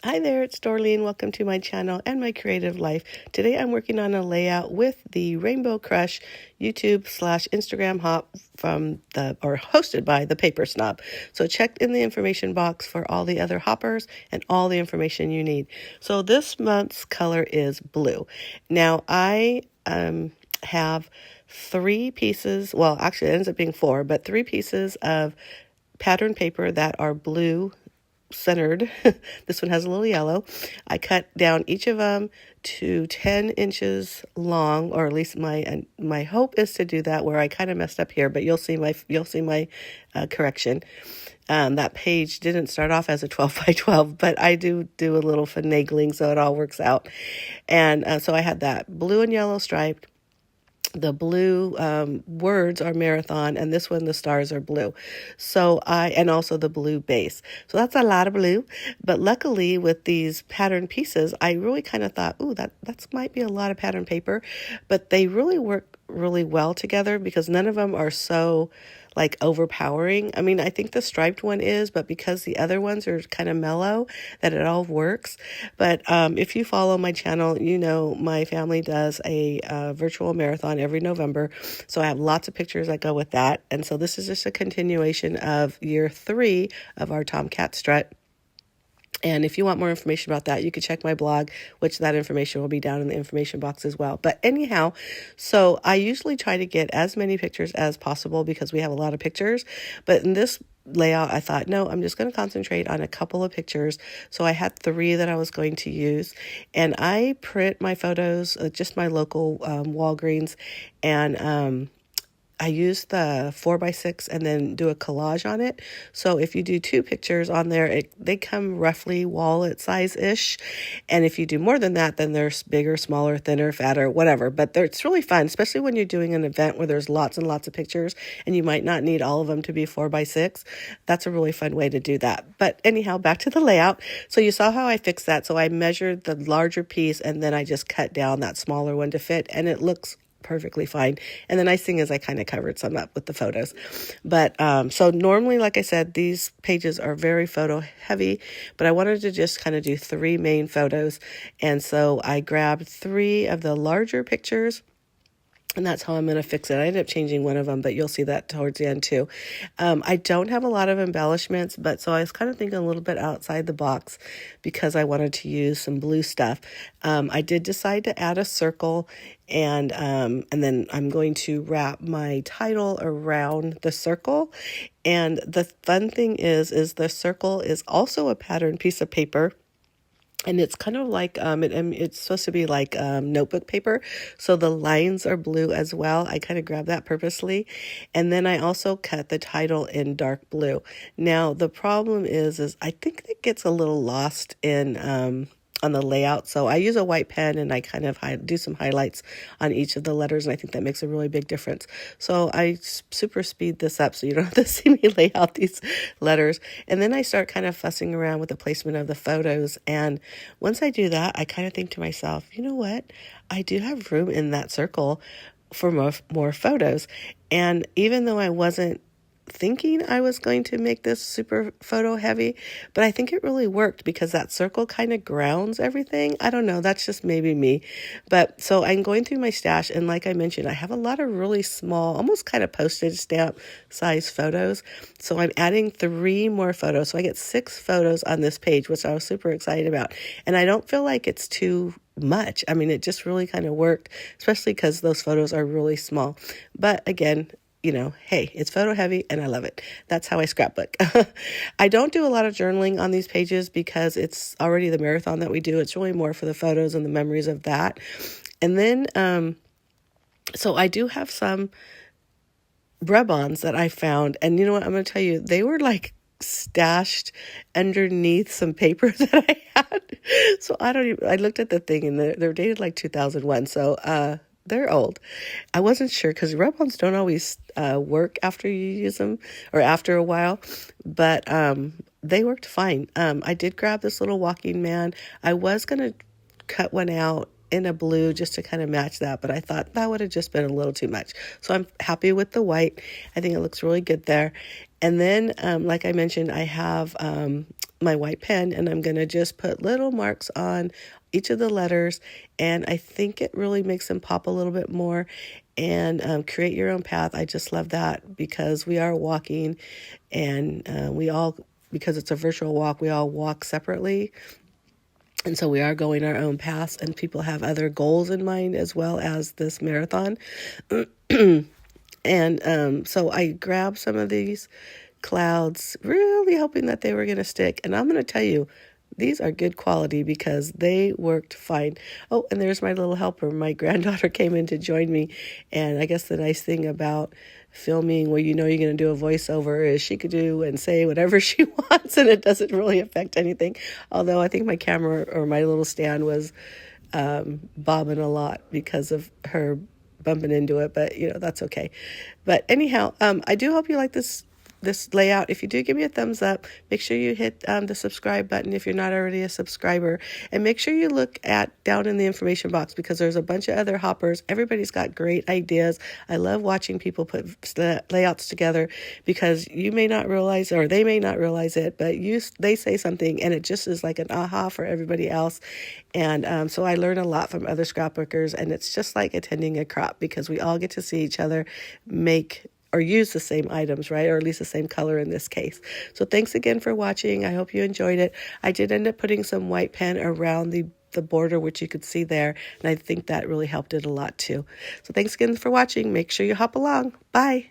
Hi there, it's Dorleen. Welcome to my channel and my creative life. Today I'm working on a layout with the Rainbow Crush YouTube/Instagram hop hosted by the Paper Snob. So check in the information box for all the other hoppers and all the information you need. So this month's color is blue. Now I have 3 pieces, well actually it ends up being 4, but 3 pieces of pattern paper that are blue centered. This one has a little yellow. I cut down each of them to 10 inches long, or at least my hope is to do that, where I kind of messed up here, but you'll see my correction. That page didn't start off as a 12 by 12, but I do a little finagling so it all works out. And so I had that blue and yellow striped. The blue words are marathon, and this one the stars are blue. And also the blue base. So that's a lot of blue. But luckily with these pattern pieces, I really kind of thought, ooh, that's might be a lot of pattern paper, but they really work really well together because none of them are so like overpowering. I mean, I think the striped one is, but because the other ones are kind of mellow, that it all works. But if you follow my channel, you know my family does a virtual marathon every November. So I have lots of pictures that go with that. And so this is just a continuation of year 3 of our Tomcat strut. And if you want more information about that, you can check my blog, which that information will be down in the information box as well. But anyhow, so I usually try to get as many pictures as possible because we have a lot of pictures. But in this layout, I thought, no, I'm just going to concentrate on a couple of pictures. So I had 3 that I was going to use. And I print my photos, just my local Walgreens, and I use the 4x6 and then do a collage on it. So if you do 2 pictures on there, they come roughly wallet size-ish. And if you do more than that, then they're bigger, smaller, thinner, fatter, whatever. But it's really fun, especially when you're doing an event where there's lots and lots of pictures and you might not need all of them to be 4x6. That's a really fun way to do that. But anyhow, back to the layout. So you saw how I fixed that. So I measured the larger piece and then I just cut down that smaller one to fit, and it looks perfectly fine. And the nice thing is I kind of covered some up with the photos. But so normally, like I said, these pages are very photo heavy, but I wanted to just kind of do 3 main photos. And so I grabbed 3 of the larger pictures, and that's how I'm going to fix it. I ended up changing one of them, but you'll see that towards the end too. I don't have a lot of embellishments, but so I was kind of thinking a little bit outside the box because I wanted to use some blue stuff. I did decide to add a circle, and then I'm going to wrap my title around the circle. And the fun thing is the circle is also a patterned piece of paper. And it's kind of like, it's supposed to be like notebook paper. So the lines are blue as well. I kind of grabbed that purposely. And then I also cut the title in dark blue. Now, the problem is I think it gets a little lost in on the layout. So I use a white pen and I kind of do some highlights on each of the letters, and I think that makes a really big difference. So I super speed this up so you don't have to see me lay out these letters. And then I start kind of fussing around with the placement of the photos. And once I do that, I kind of think to myself, you know what? I do have room in that circle for more photos. And even though I wasn't thinking I was going to make this super photo heavy, but I think it really worked because that circle kind of grounds everything. I don't know, that's just maybe me. But so I'm going through my stash, and like I mentioned, I have a lot of really small, almost kind of postage stamp size photos. So I'm adding 3 more photos. So I get 6 photos on this page, which I was super excited about. And I don't feel like it's too much. I mean, it just really kind of worked, especially because those photos are really small. But again, you know, hey, it's photo heavy and I love it. That's how I scrapbook. I don't do a lot of journaling on these pages because it's already the marathon that we do. It's really more for the photos and the memories of that. And then, so I do have some rub-ons that I found. And you know what? I'm going to tell you, they were like stashed underneath some paper that I had. So I looked at the thing and they're dated like 2001. So, they're old. I wasn't sure because rub-ons don't always work after you use them or after a while, but they worked fine. I did grab this little walking man. I was going to cut one out in a blue just to kind of match that, but I thought that would have just been a little too much. So I'm happy with the white. I think it looks really good there. And then, like I mentioned, I have my white pen, and I'm going to just put little marks on each of the letters, and I think it really makes them pop a little bit more. And create your own path. I just love that because we are walking, and we all, because it's a virtual walk, we all walk separately. And so we are going our own paths, and people have other goals in mind as well as this marathon. And so I grabbed some of these clouds, really hoping that they were going to stick. And I'm going to tell you, these are good quality because they worked fine. Oh, and there's my little helper. My granddaughter came in to join me. And I guess the nice thing about filming where you know you're going to do a voiceover is she could do and say whatever she wants, and it doesn't really affect anything. Although I think my camera or my little stand was bobbing a lot because of her bumping into it, but that's okay. But anyhow, I do hope you like this layout. If you do, give me a thumbs up. Make sure you hit the subscribe button if you're not already a subscriber, and make sure you look down in the information box because there's a bunch of other hoppers. Everybody's got great ideas. I love watching people put layouts together because you may not realize, or they may not realize it, but they say something and it just is like an aha for everybody else. And so I learn a lot from other scrapbookers, and it's just like attending a crop because we all get to see each other make or use the same items, right? Or at least the same color in this case. So thanks again for watching. I hope you enjoyed it. I did end up putting some white pen around the border, which you could see there. And I think that really helped it a lot too. So thanks again for watching. Make sure you hop along. Bye.